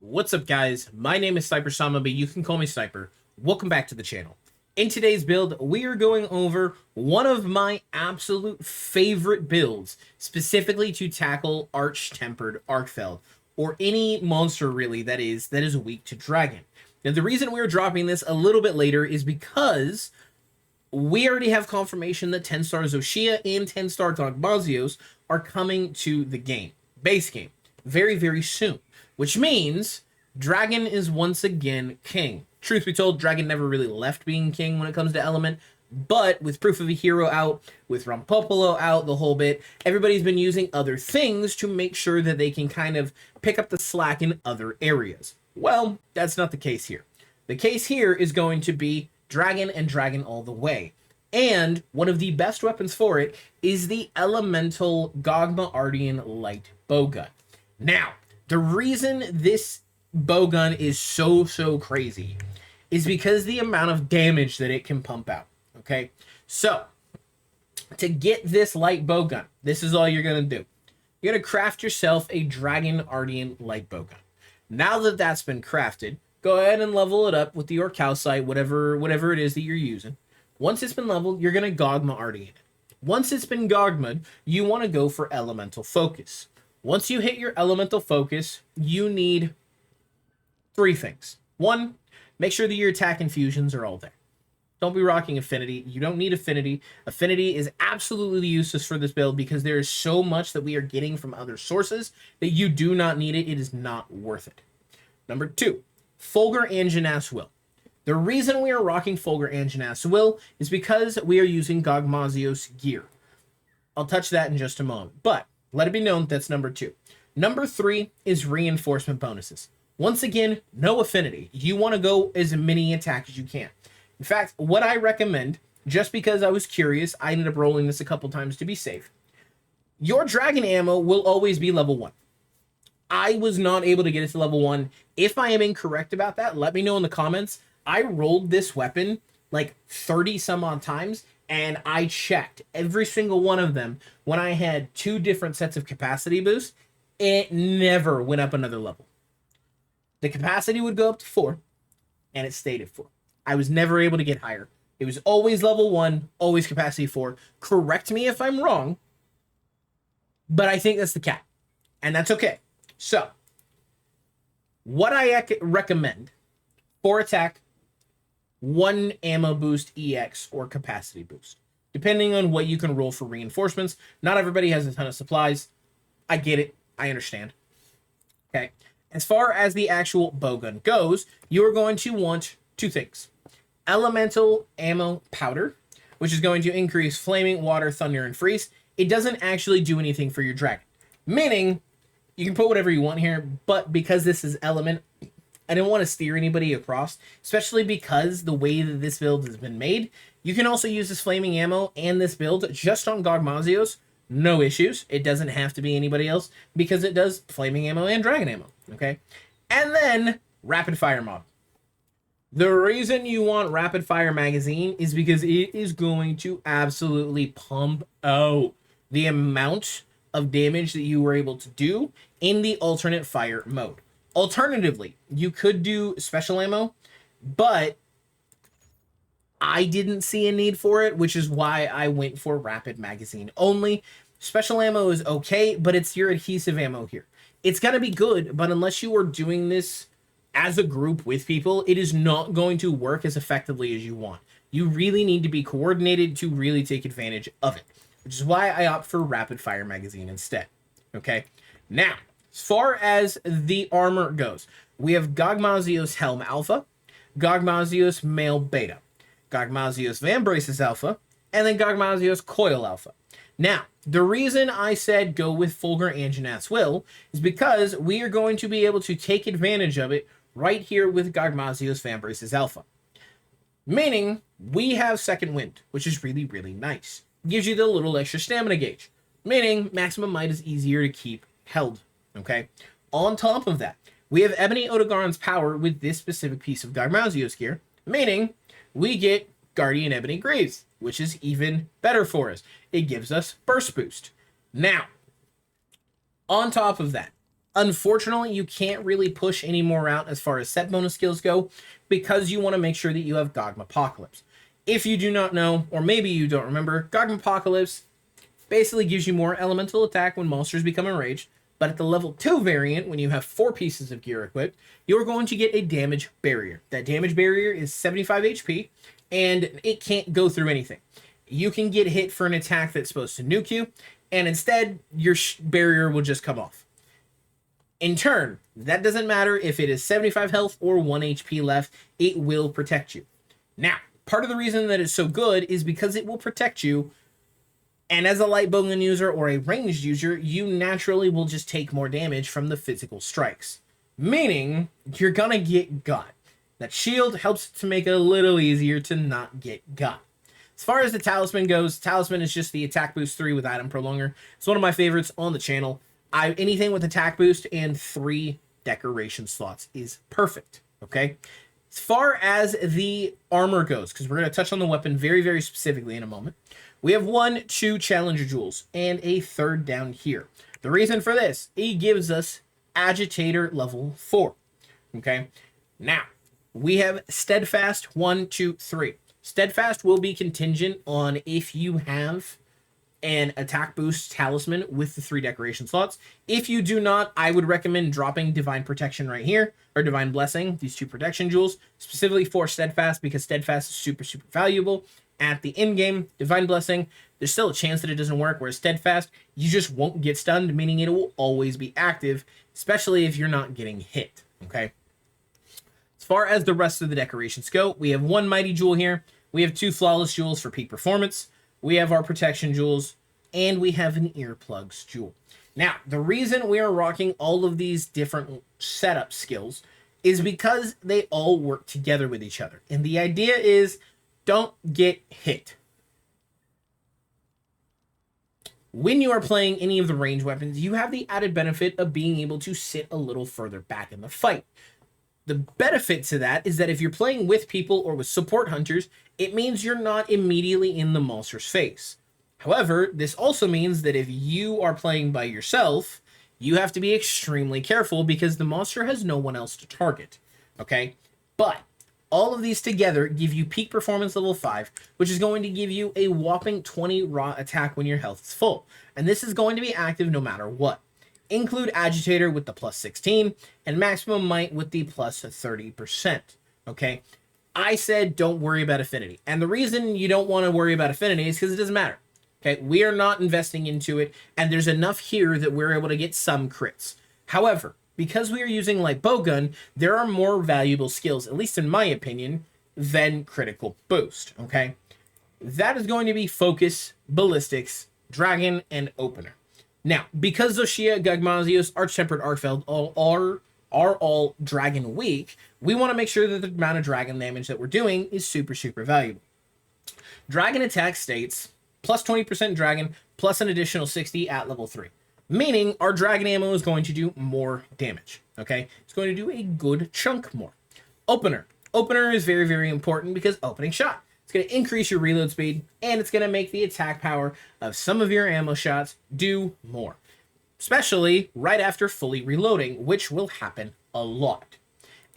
What's up, guys? My name is SnyperSama, but you can call me Sniper. Welcome back to the channel. In today's build, we are going over one of my absolute favorite builds, specifically to tackle Arch-Tempered Arkfeld, or any monster really that is weak to Dragon. Now, the reason we're dropping this a little bit later is because we already have confirmation that 10-star Zoshia and 10-star Dogmazios are coming to the game, base game, very, very soon. Which means Dragon is once again king. Truth be told, Dragon never really left being king when it comes to element, but with Proof of a Hero out, with Rompopolo out, the whole bit, everybody's been using other things to make sure that they can kind of pick up the slack in other areas. Well, that's not the case here. The case here is going to be Dragon and Dragon all the way. And one of the best weapons for it is the Elemental Gogma Light Bowgun. Now, the reason this bowgun is so crazy is because the amount of damage that it can pump out, okay? So, to get this light bowgun, this is all you're going to do. You're going to craft yourself a Dragon Light Bowgun. Now that that's been crafted, go ahead and level it up with the Orcalcite, whatever it is that you're using. Once it's been leveled, you're going to Gogma it. Once it's been Gogma'd, you want to go for Elemental Focus. Once you hit your elemental focus, you need three things. One, make sure that your attack infusions are all there. Don't be rocking affinity. You don't need affinity. Affinity is absolutely useless for this build because there is so much that we are getting from other sources that you do not need it. It is not worth it. Number two, Fulgur Anjanath's Will. The reason we are rocking Fulgur Anjanath's Will is because we are using Gogmazios gear. I'll touch that in just a moment, but let it be known that's number two. Number three is reinforcement bonuses. Once again, no affinity. You want to go as many attack as you can. In fact, what I recommend, just because I was curious, I ended up rolling this a couple times to be safe. Your Dragon Ammo will always be level 1. I was not able to get it to level 1. If I am incorrect about that, let me know in the comments. I rolled this weapon like 30 some odd times, and I checked every single one of them when I had 2 different sets of capacity boosts. It never went up another level. The capacity would go up to 4, and it stayed at 4. I was never able to get higher. It was always level 1, always capacity 4. Correct me if I'm wrong, but I think that's the cap, and that's okay. So, what I recommend for attack, 1 ammo boost EX or capacity boost, depending on what you can roll for reinforcements. Not everybody has a ton of supplies. I get it. I understand. Okay. As far as the actual bowgun goes, you are going to want 2 things. Elemental ammo powder, which is going to increase flaming, water, thunder, and freeze. It doesn't actually do anything for your dragon. Meaning, you can put whatever you want here, but because this is element, I didn't want to steer anybody across, especially because the way that this build has been made. You can also use this flaming ammo and this build just on Gogmazios. No issues. It doesn't have to be anybody else because it does flaming ammo and dragon ammo. Okay. And then rapid fire mod. The reason you want rapid fire magazine is because it is going to absolutely pump out the amount of damage that you were able to do in the alternate fire mode. Alternatively, you could do special ammo, but I didn't see a need for it, which is why I went for rapid magazine only. Special ammo is okay, but it's your adhesive ammo here. It's going to be good, but unless you are doing this as a group with people, it is not going to work as effectively as you want. You really need to be coordinated to really take advantage of it, which is why I opt for rapid fire magazine instead. Okay, now, as far as the armor goes, we have Gogmazios Helm Alpha, Gogmazios Mail Beta, Gogmazios Vambraces Alpha, and then Gogmazios Coil Alpha. Now, the reason I said go with Fulgur Anjanath's Will is because we are going to be able to take advantage of it right here with Gogmazios Vambraces Alpha. Meaning, we have Second Wind, which is really nice. Gives you the little extra stamina gauge. Meaning, maximum might is easier to keep held. Okay. On top of that, we have Ebony Odogaron's power with this specific piece of Gogmazios gear, meaning we get Guardian Ebony Graves, which is even better for us. It gives us burst boost. Now, on top of that, Unfortunately, you can't really push any more out as far as set bonus skills go because you want to make sure that you have Gogma Apocalypse. If you do not know, or maybe you don't remember, Gogma Apocalypse basically gives you more elemental attack when monsters become enraged, but at the level 2 variant, when you have 4 pieces of gear equipped, you're going to get a damage barrier. That damage barrier is 75 HP, and it can't go through anything. You can get hit for an attack that's supposed to nuke you, and instead, your barrier will just come off. In turn, that doesn't matter if it is 75 health or 1 HP left, it will protect you. Now, part of the reason that it's so good is because it will protect you, and as a light bowgun user or a ranged user, you naturally will just take more damage from the physical strikes. Meaning, you're gonna get got. That shield helps to make it a little easier to not get got. As far as the talisman goes, talisman is just the attack boost 3 with item prolonger. It's one of my favorites on the channel. Anything with attack boost and 3 decoration slots is perfect, okay? As far as the armor goes, because we're going to touch on the weapon very, very specifically in a moment, we have 1, 2 challenger jewels and a 3rd down here. The reason for this, it gives us agitator level 4, okay? Now, we have steadfast 1, 2, 3. Steadfast will be contingent on if you have an attack boost talisman with the 3 decoration slots. If you do not, I would recommend dropping Divine Protection right here, or Divine Blessing, these 2 protection jewels, specifically for Steadfast, because Steadfast is super, super valuable. At the end game, Divine Blessing, there's still a chance that it doesn't work, whereas Steadfast, you just won't get stunned, meaning it will always be active, especially if you're not getting hit, okay? As far as the rest of the decorations go, we have 1 Mighty Jewel here, we have 2 Flawless Jewels for peak performance, we have our protection jewels, and we have an earplugs jewel. Now, the reason we are rocking all of these different setup skills is because they all work together with each other. And the idea is, don't get hit. When you are playing any of the ranged weapons, you have the added benefit of being able to sit a little further back in the fight. The benefit to that is that if you're playing with people or with support hunters, it means you're not immediately in the monster's face. However, this also means that if you are playing by yourself, you have to be extremely careful because the monster has no one else to target, okay? But all of these together give you peak performance level 5, which is going to give you a whopping 20 raw attack when your health is full. And this is going to be active no matter what. Include Agitator with the plus 16 and Maximum Might with the plus 30%, okay? I said don't worry about affinity. And the reason you don't want to worry about affinity is because it doesn't matter. Okay, we are not investing into it, and there's enough here that we're able to get some crits. However, because we are using light bowgun, there are more valuable skills, at least in my opinion, than critical boost, okay? That is going to be focus, ballistics, dragon, and opener. Now, because Zoshia, Gugmazios, Arch-Tempered Arcfeld are all dragon weak, we want to make sure that the amount of dragon damage that we're doing is super, super valuable. Dragon attack states plus 20% dragon, plus an additional 60 at level 3. Meaning, our dragon ammo is going to do more damage, okay? It's going to do a good chunk more. Opener. Opener is very, very important because opening shot. It's going to increase your reload speed, and it's going to make the attack power of some of your ammo shots do more. Especially right after fully reloading, which will happen a lot.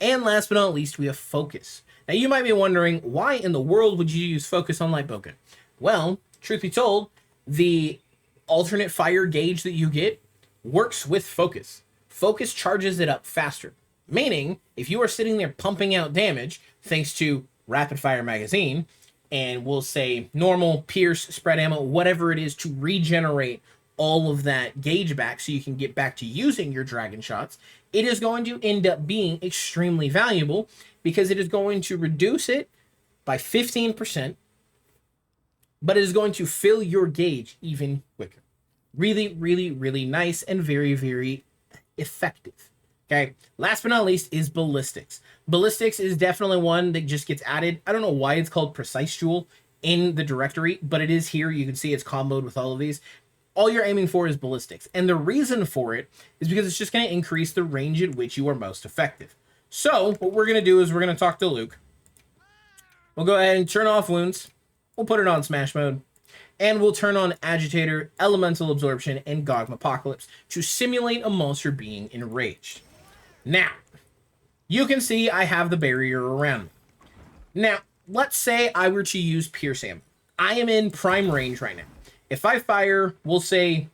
And last but not least, we have focus. Now, you might be wondering, why in the world would you use focus on light bowgun? Well, truth be told, the alternate fire gauge that you get works with focus. Focus charges it up faster. Meaning, if you are sitting there pumping out damage, thanks to rapid fire magazine, and we'll say normal, pierce, spread ammo, whatever it is to regenerate all of that gauge back so you can get back to using your dragon shots, it is going to end up being extremely valuable because it is going to reduce it by 15%, but it is going to fill your gauge even quicker. Really, really, really nice and very, very effective. Okay, last but not least is ballistics. Ballistics is definitely one that just gets added. I don't know why it's called Precise Jewel in the directory, but it is here. You can see it's comboed with all of these. All you're aiming for is ballistics. And the reason for it is because it's just going to increase the range at which you are most effective. So what we're going to do is we're going to talk to Luke. We'll go ahead and turn off wounds. We'll put it on smash mode. And we'll turn on Agitator, Elemental Absorption, and Gogm Apocalypse to simulate a monster being enraged. Now, you can see I have the barrier around me. Now, let's say I were to use Pierce Ammo. I am in prime range right now. If I fire, we'll say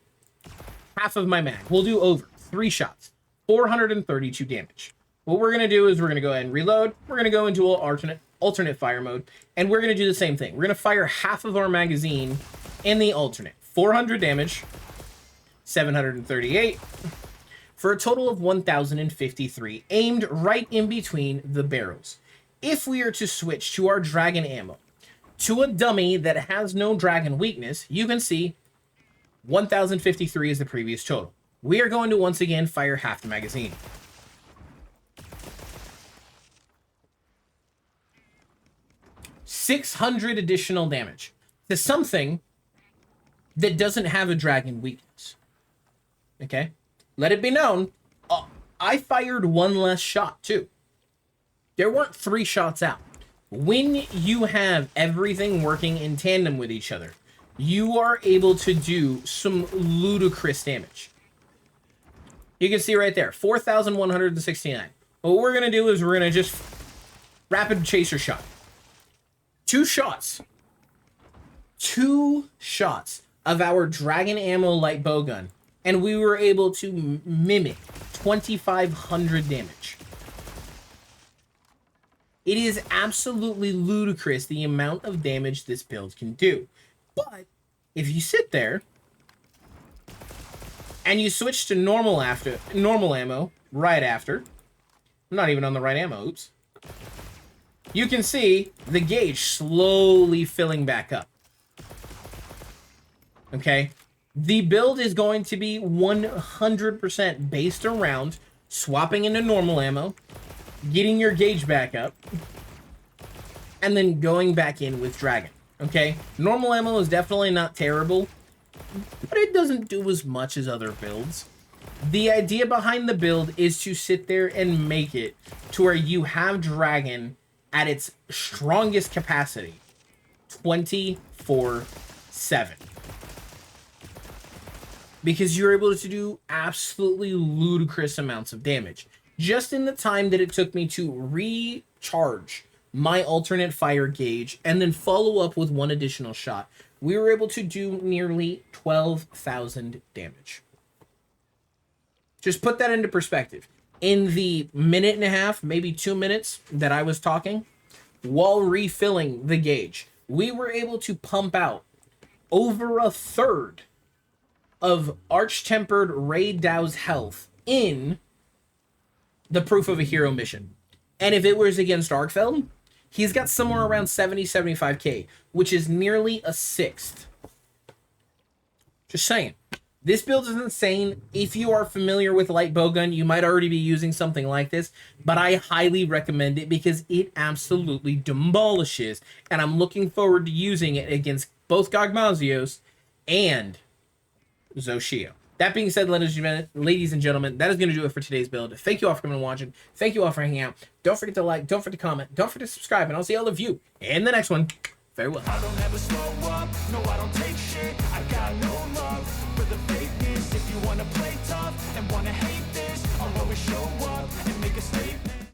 half of my mag. We'll do over 3 shots, 432 damage. What we're going to do is we're going to go ahead and reload. We're going to go into alternate fire mode, and we're going to do the same thing. We're going to fire half of our magazine in the alternate. 400 damage, 738, for a total of 1,053, aimed right in between the barrels. If we are to switch to our Dragon Ammo, to a dummy that has no Dragon weakness, you can see 1,053 is the previous total. We are going to once again fire half the magazine. 600 additional damage to something that doesn't have a Dragon weakness. Okay? Let it be known, I fired 1 less shot too. There weren't 3 shots out. When you have everything working in tandem with each other, you are able to do some ludicrous damage. You can see right there, 4,169. What we're going to do is we're going to just rapid chaser shot. 2 shots. 2 shots of our Dragon Ammo Light Bowgun, and we were able to mimic 2,500 damage. It is absolutely ludicrous the amount of damage this build can do. But if you sit there and you switch to normal ammo right after, I'm not even on the right ammo, oops. You can see the gauge slowly filling back up. Okay? The build is going to be 100% based around swapping into normal ammo, getting your gauge back up, and then going back in with Dragon. Okay? Normal ammo is definitely not terrible, but it doesn't do as much as other builds. The idea behind the build is to sit there and make it to where you have Dragon at its strongest capacity 24/7. Because you're able to do absolutely ludicrous amounts of damage. Just in the time that it took me to recharge my alternate fire gauge and then follow up with 1 additional shot, we were able to do nearly 12,000 damage. Just put that into perspective. In the minute and a half, maybe 2 minutes that I was talking, while refilling the gauge, we were able to pump out over 1/3 of Arch-Tempered Raid Dow's health in the Proof of a Hero mission. And if it was against Arkfeld, he's got somewhere around 70-75k, which is nearly a 1/6. Just saying. This build is insane. If you are familiar with Light Bowgun, you might already be using something like this, but I highly recommend it because it absolutely demolishes, and I'm looking forward to using it against both Gogmazios and Zoshio. That being said, ladies and gentlemen, that is going to do it for today's build. Thank you all for coming and watching. Thank you all for hanging out. Don't forget to like, don't forget to comment, don't forget to subscribe, and I'll see all of you in the next one. Farewell. I don't ever slow up, no I don't take shit. I got no love for the fakeness. If you wanna play tough and wanna hate this, I'll always show up and make a statement.